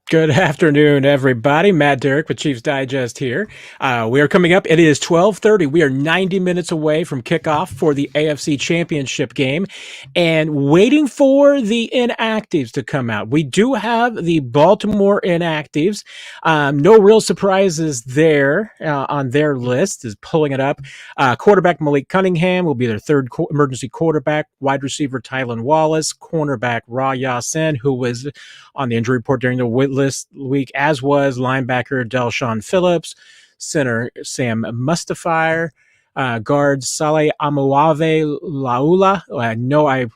Good afternoon, everybody. Matt Derrick with Chiefs Digest here. We are coming up. It is 12:30. We are 90 minutes away from kickoff for the AFC Championship game and waiting for the inactives to come out. We do have the Baltimore inactives. No real surprises there on their list. Is pulling it up. Quarterback Malik Cunningham will be their third emergency quarterback. Wide receiver Tylan Wallace. Cornerback Ra Yasin, who was on the injury report during the list week, as was linebacker Delshon Phillips, center Sam Mustafire, guards Saleh Amuave Laula. I know I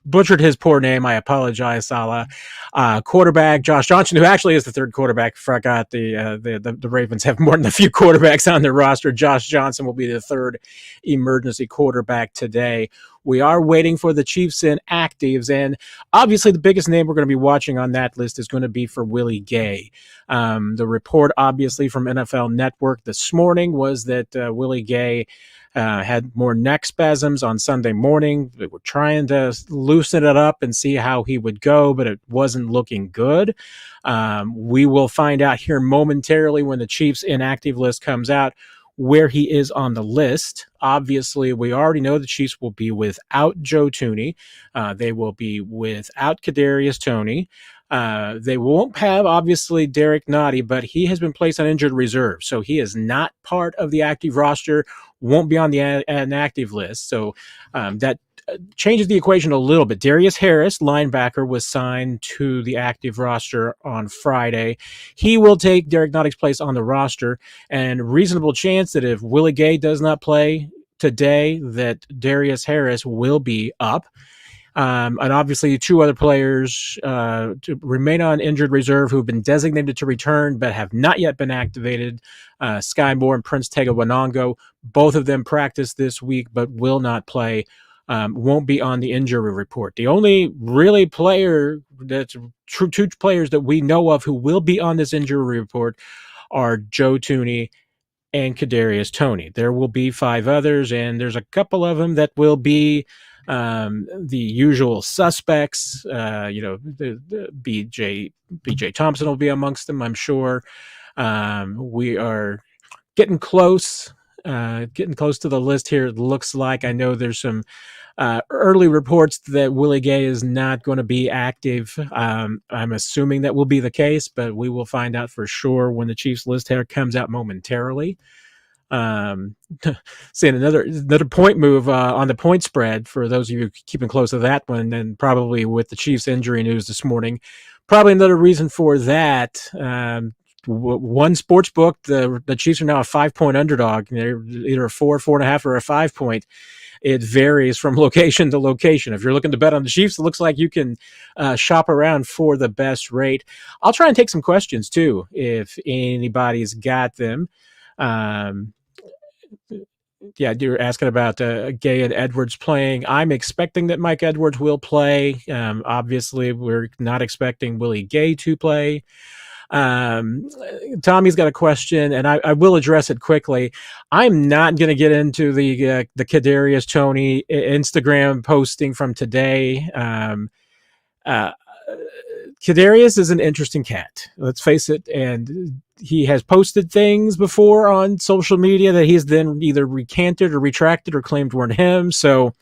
butchered his poor name. I apologize, Salah. Quarterback Josh Johnson, who actually is the third quarterback. Forgot the Ravens have more than a few quarterbacks on their roster. Josh Johnson will be the third emergency quarterback today. We are waiting for the Chiefs inactives, and obviously the biggest name we're going to be watching on that list is going to be for Willie Gay. The report, obviously, from NFL Network this morning was that Willie Gay had more neck spasms on Sunday morning. They were trying to loosen it up and see how he would go, but it wasn't looking good. We will find out here momentarily when the Chiefs inactive list comes out where he is on the list. Obviously, we already know the Chiefs will be without Joe Thuney. They will be without Kadarius Toney. They won't have, obviously, Derek Nottie, but he has been placed on injured reserve, so he is not part of the active roster, won't be on the inactive list. So that changes the equation a little bit. Darius Harris, linebacker, was signed to the active roster on Friday. He will take Derek Nottie's place on the roster, and reasonable chance that if Willie Gay does not play today, that Darius Harris will be up. And obviously two other players to remain on injured reserve who've been designated to return but have not yet been activated. Sky Moore and Prince Tega Wanongo, both of them practiced this week but will not play. Won't be on the injury report. The only really player that's two players that we know of who will be on this injury report are Joe Thuney and Kadarius Toney. There will be 5 others, and there's a couple of them that will be the usual suspects. The BJ Thompson will be amongst them, I'm sure. We are getting close to the list here. It looks like. I know there's some early reports that Willie Gay is not going to be active. I'm assuming that will be the case, but we will find out for sure when the Chiefs list here comes out momentarily. Seeing another point move on the point spread for those of you keeping close to that one, and probably with the Chiefs injury news this morning, probably another reason for that. One sports book, the Chiefs are now a 5-point underdog. They're either a 4, 4.5, or a 5-point. It varies from location to location. If you're looking to bet on the Chiefs, it looks like you can shop around for the best rate. I'll try and take some questions too, if anybody's got them. You're asking about Gay and Edwards playing. I'm expecting that Mike Edwards will play. Obviously, we're not expecting Willie Gay to play. Tommy's got a question, and I will address it quickly. I'm not going to get into the Kadarius Toney Instagram posting from today. Kadarius is an interesting cat, let's face it, and he has posted things before on social media that he's then either recanted or retracted or claimed weren't him. So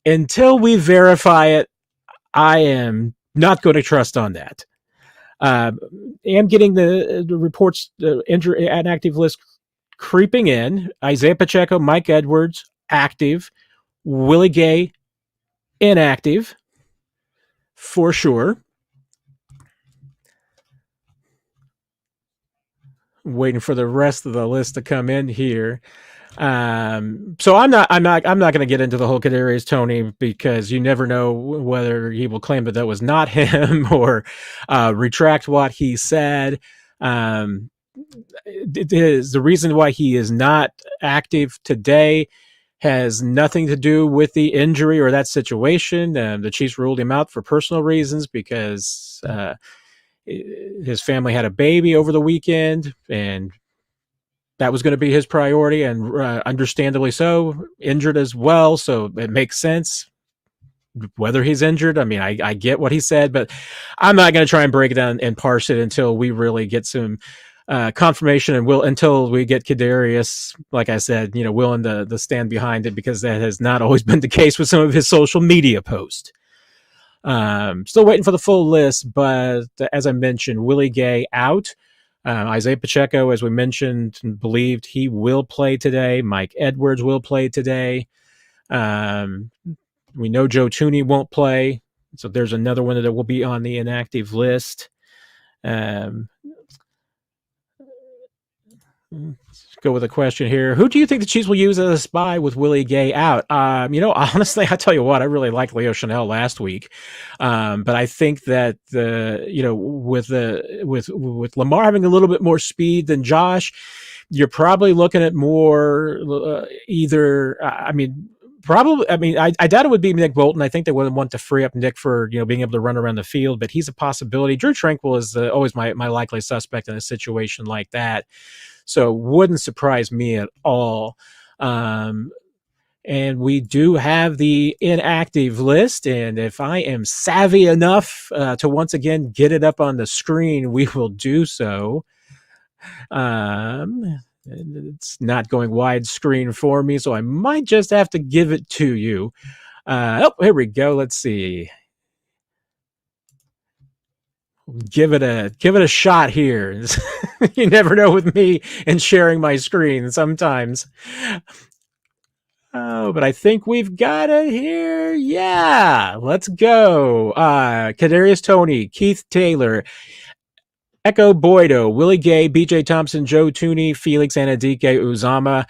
until we verify it, I am not going to trust on that. Am getting the reports, inactive list creeping in. Isaiah Pacheco, Mike Edwards, active. Willie Gay, inactive, for sure. Waiting for the rest of the list to come in here. So I'm not going to get into the whole Kadarius Toney, because you never know whether he will claim that was not him or retract what he said. It is the reason why he is not active today has nothing to do with the injury or that situation. The Chiefs ruled him out for personal reasons because his family had a baby over the weekend, and that was going to be his priority, and understandably so, injured as well, so it makes sense. whether he's injured. I mean, I get what he said, but I'm not going to try and break it down and parse it until we really get some confirmation, and until we get Kadarius, like I said, willing to stand behind it, because that has not always been the case with some of his social media posts. Still waiting for the full list, but as I mentioned, Willie Gay out. Isaiah Pacheco, as we mentioned, believed he will play today. Mike Edwards will play today. We know Joe Thuney won't play, so there's another one that will be on the inactive list. Let's go with a question here. Who do you think the Chiefs will use as a spy with Willie Gay out? Honestly, I tell you what, I really liked Leo Chanel last week, but I think that with Lamar having a little bit more speed than Josh, you're probably looking at more I doubt it would be Nick Bolton. I think they would want to free up Nick for being able to run around the field, but he's a possibility. Drew Tranquill is always my likely suspect in a situation like that. So wouldn't surprise me at all. And we do have the inactive list. And if I am savvy enough to once again get it up on the screen, we will do so. It's not going widescreen for me, so I might just have to give it to you. Here we go. Let's see. Give it a shot here. You never know with me and sharing my screen sometimes. Oh, but I think we've got it here. Yeah, let's go. Kadarius Toney, Keith Taylor, Echo Boydo, Willie Gay, BJ Thompson, Joe Thuney, Felix Anadike Uzama.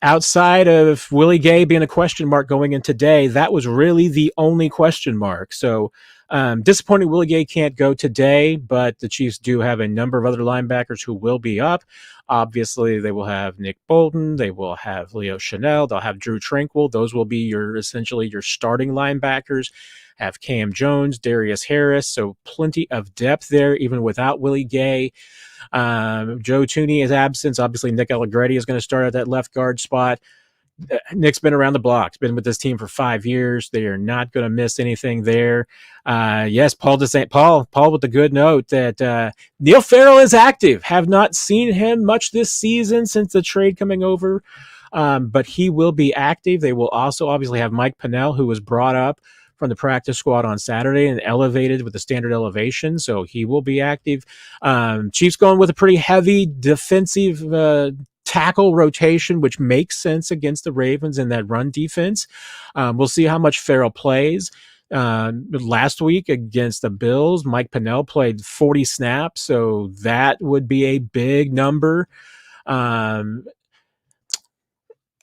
Outside of Willie Gay being a question mark going in today, that was really the only question mark. So disappointing Willie Gay can't go today, but the Chiefs do have a number of other linebackers who will be up. Obviously, they will have Nick Bolton. They will have Leo Chanel. They'll have Drew Tranquill. Those will be essentially your starting linebackers. Have Cam Jones, Darius Harris, so plenty of depth there, even without Willie Gay. Joe Thuney is absent. Obviously, Nick Allegretti is going to start at that left guard spot. Nick's been around the block. He's been with this team for 5 years. They are not going to miss anything there. Yes, Paul with the good note that Neil Farrell is active. Have not seen him much this season since the trade coming over, but he will be active. They will also obviously have Mike Pennell, who was brought up from the practice squad on Saturday and elevated with the standard elevation, so he will be active. Chiefs going with a pretty heavy defensive tackle rotation, which makes sense against the Ravens in that run defense. We'll see how much Farrell plays. Last week against the Bills, Mike Pennell played 40 snaps, so that would be a big number.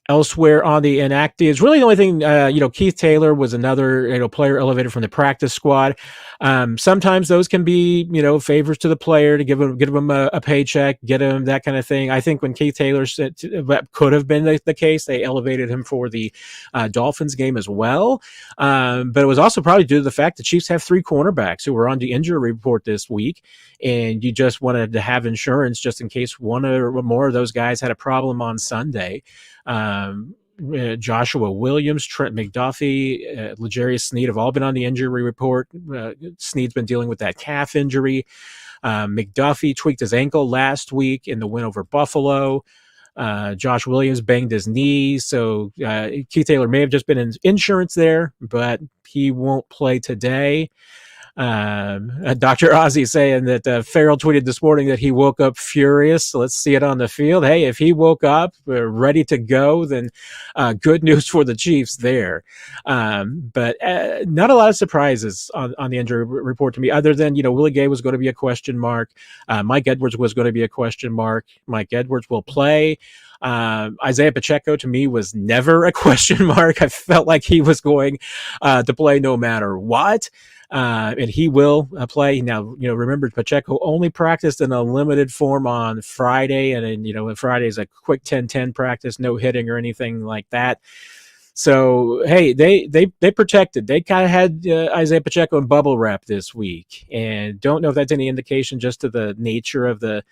Elsewhere on the inactives, really the only thing, Keith Taylor was another, player elevated from the practice squad. Sometimes those can be, favors to the player to give him a paycheck, get him that kind of thing. I think when Keith Taylor said that could have been the case, they elevated him for the Dolphins game as well. But it was also probably due to the fact the Chiefs have 3 cornerbacks who were on the injury report this week, and you just wanted to have insurance just in case one or more of those guys had a problem on Sunday. Joshua Williams, Trent McDuffie, L'Jarius Sneed have all been on the injury report. Sneed's been dealing with that calf injury. McDuffie tweaked his ankle last week in the win over Buffalo. Josh Williams banged his knee, so Keith Taylor may have just been in insurance there, but he won't play today. Dr. Ozzy saying that Farrell tweeted this morning that he woke up furious. So let's see it on the field. Hey, if he woke up ready to go, then good news for the Chiefs there. But not a lot of surprises on the injury report to me, other than, Willie Gay was going to be a question mark. Mike Edwards was going to be a question mark. Mike Edwards will play. Isaiah Pacheco to me was never a question mark. I felt like he was going to play no matter what. And he will play. Now, remember, Pacheco only practiced in a limited form on Friday. And then, Friday is a quick 10-10 practice, no hitting or anything like that. So, hey, they protected. They kind of had Isaiah Pacheco in bubble wrap this week. And don't know if that's any indication just to the nature of the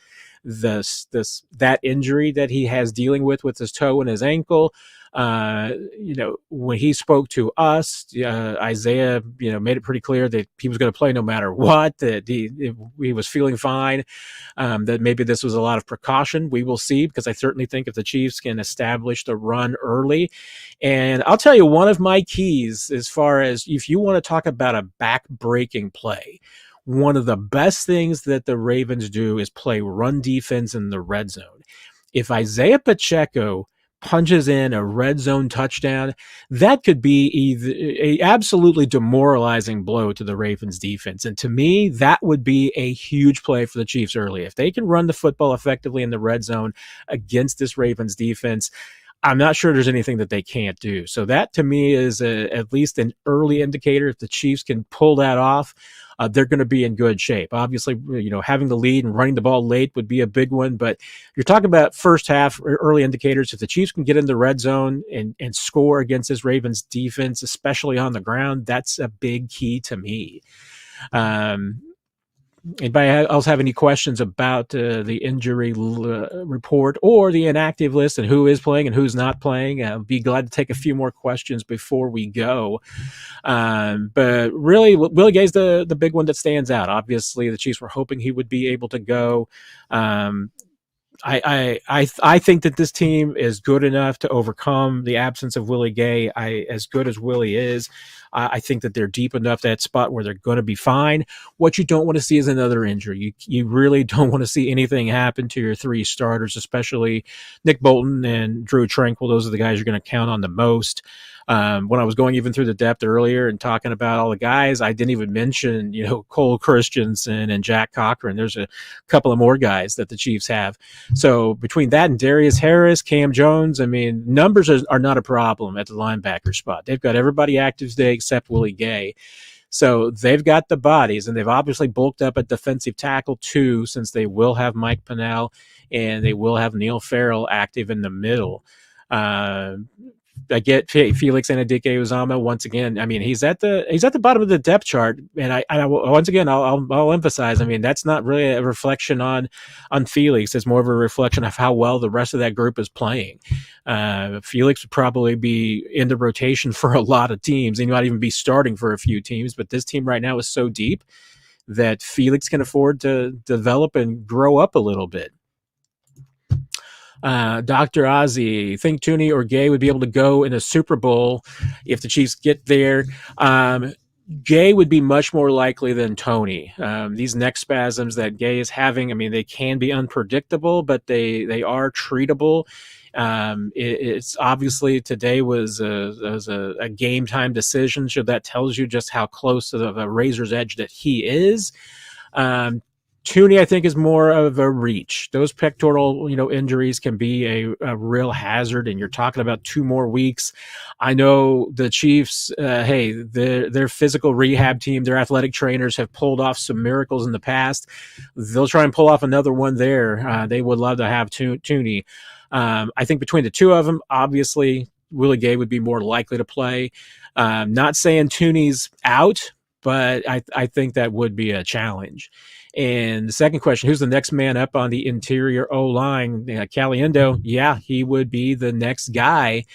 that injury that he has dealing with his toe and his ankle. When he spoke to us, Isaiah, made it pretty clear that he was going to play no matter what, that he was feeling fine, that maybe this was a lot of precaution. We will see, because I certainly think if the Chiefs can establish the run early. And I'll tell you, one of my keys, as far as if you want to talk about a back-breaking play, one of the best things that the Ravens do is play run defense in the red zone. If Isaiah Pacheco punches in a red zone touchdown, that could be either a absolutely demoralizing blow to the Ravens defense. And to me, that would be a huge play for the Chiefs early. If they can run the football effectively in the red zone against this Ravens defense, I'm not sure there's anything that they can't do. So that to me is at least an early indicator. If the Chiefs can pull that off, they're going to be in good shape. Obviously, having the lead and running the ball late would be a big one, but you're talking about first half early indicators. If the Chiefs can get in the red zone and score against this Ravens defense, especially on the ground, that's a big key to me. Anybody else have any questions about the injury report or the inactive list and who is playing and who's not playing? I'll be glad to take a few more questions before we go. But really, Willie Gay's the big one that stands out. Obviously, the Chiefs were hoping he would be able to go. I think that this team is good enough to overcome the absence of Willie Gay. As good as Willie is, I think that they're deep enough that spot where they're going to be fine. What you don't want to see is another injury. You really don't want to see anything happen to your three starters, especially Nick Bolton and Drew Tranquill. Those are the guys you're going to count on the most. When I was going even through the depth earlier and talking about all the guys, I didn't even mention, Cole Christensen and Jack Cochran. There's a couple of more guys that the Chiefs have. So between that and Darius Harris, Cam Jones, numbers are not a problem at the linebacker spot. They've got everybody active today except Willie Gay. So they've got the bodies, and they've obviously bulked up at defensive tackle too, since they will have Mike Pennell and they will have Neil Farrell active in the middle. I get Felix Anudike-Uzomah once again. He's at the bottom of the depth chart, and I once again I'll emphasize. That's not really a reflection on Felix. It's more of a reflection of how well the rest of that group is playing. Felix would probably be in the rotation for a lot of teams. He might even be starting for a few teams. But this team right now is so deep that Felix can afford to develop and grow up a little bit. Dr. Ozzy, think Tooney or Gay would be able to go in a Super Bowl if the Chiefs get there. Gay would be much more likely than Toney. These neck spasms that Gay is having, they can be unpredictable, but they are treatable. It's obviously today was a game time decision, so that tells you just how close to the razor's edge that he is. Tooney, I think, is more of a reach. Those pectoral, injuries can be a real hazard, and you're talking about 2 more weeks. I know the Chiefs, their physical rehab team, their athletic trainers have pulled off some miracles in the past. They'll try and pull off another one there. They would love to have Tooney. I think between the two of them, obviously, Willie Gay would be more likely to play. Not saying Tooney's out, but I think that would be a challenge. And the second question, who's the next man up on the interior O-line? Caliendo, he would be the next guy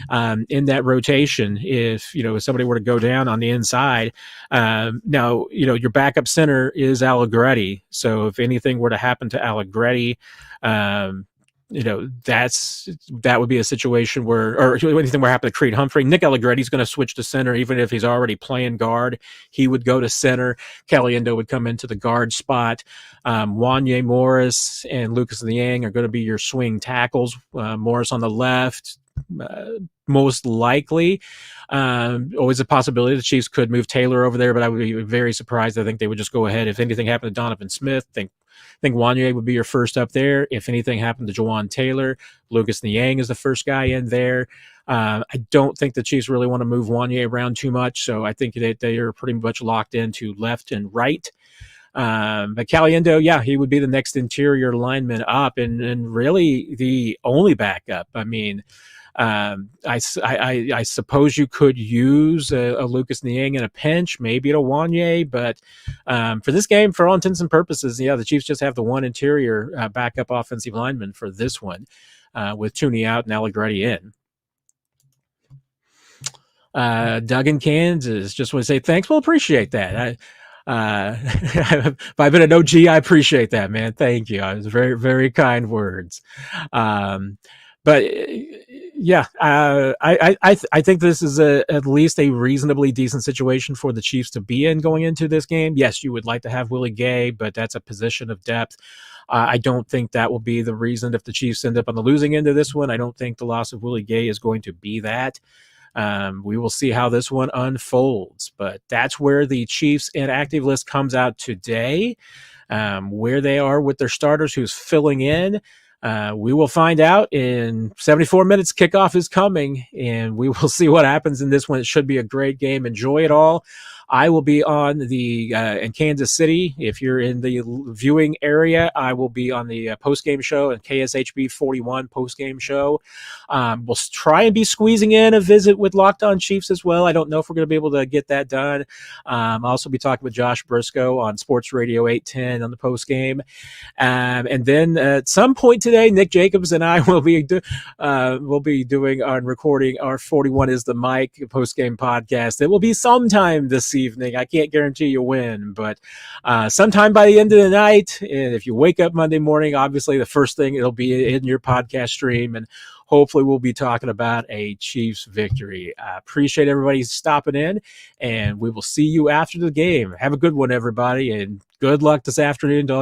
in that rotation if somebody were to go down on the inside. Now, your backup center is Allegretti. So if anything were to happen to Allegretti, that would be a situation or anything were happening to Creed Humphrey. Nick Allegretti's going to switch to center, even if he's already playing guard. He would go to center. Caliendo would come into the guard spot. Wanye Morris and Lucas Niang are going to be your swing tackles. Morris on the left, most likely. Always a possibility the Chiefs could move Taylor over there, but I would be very surprised. I think they would just go ahead. If anything happened to Donovan Smith, I think Wanye would be your first up there. If anything happened to Jawan Taylor, Lucas Niang is the first guy in there. I don't think the Chiefs really want to move Wanye around too much, so I think that they are pretty much locked into left and right. But Caliendo, he would be the next interior lineman up, and really the only backup. I suppose you could use a Lucas Niang in a pinch, maybe a Wanye, but for this game, for all intents and purposes, yeah, the Chiefs just have the one interior backup offensive lineman for this one, with Tooney out and Allegretti in. Doug in Kansas, just want to say thanks. Well, appreciate that. If I've been an OG, I appreciate that, man. Thank you. It was very, very kind words. But yeah, I think this is at least a reasonably decent situation for the Chiefs to be in going into this game. Yes, you would like to have Willie Gay, but that's a position of depth. I don't think that will be the reason if the Chiefs end up on the losing end of this one. I don't think the loss of Willie Gay is going to be that. We will see how this one unfolds, but that's where the Chiefs inactive list comes out today. Where they are with their starters, who's filling in. We will find out in 74 minutes. Kickoff is coming, and we will see what happens in this one. It should be a great game. Enjoy it all. I will be on the in Kansas City. If you're in the viewing area, I will be on the post-game show and KSHB 41 post-game show. We'll try and be squeezing in a visit with Locked On Chiefs as well. I don't know if we're going to be able to get that done. I'll also be talking with Josh Briscoe on Sports Radio 810 on the post-game. And then at some point today, Nick Jacobs and I will be doing and recording our 41 is the Mic post-game podcast. It will be sometime this evening. I can't guarantee you when, but sometime by the end of the night. And if you wake up Monday morning, obviously the first thing, it'll be in your podcast stream, and hopefully we'll be talking about a Chiefs victory. I appreciate everybody stopping in, and we will see you after the game. Have a good one, everybody, and good luck this afternoon to all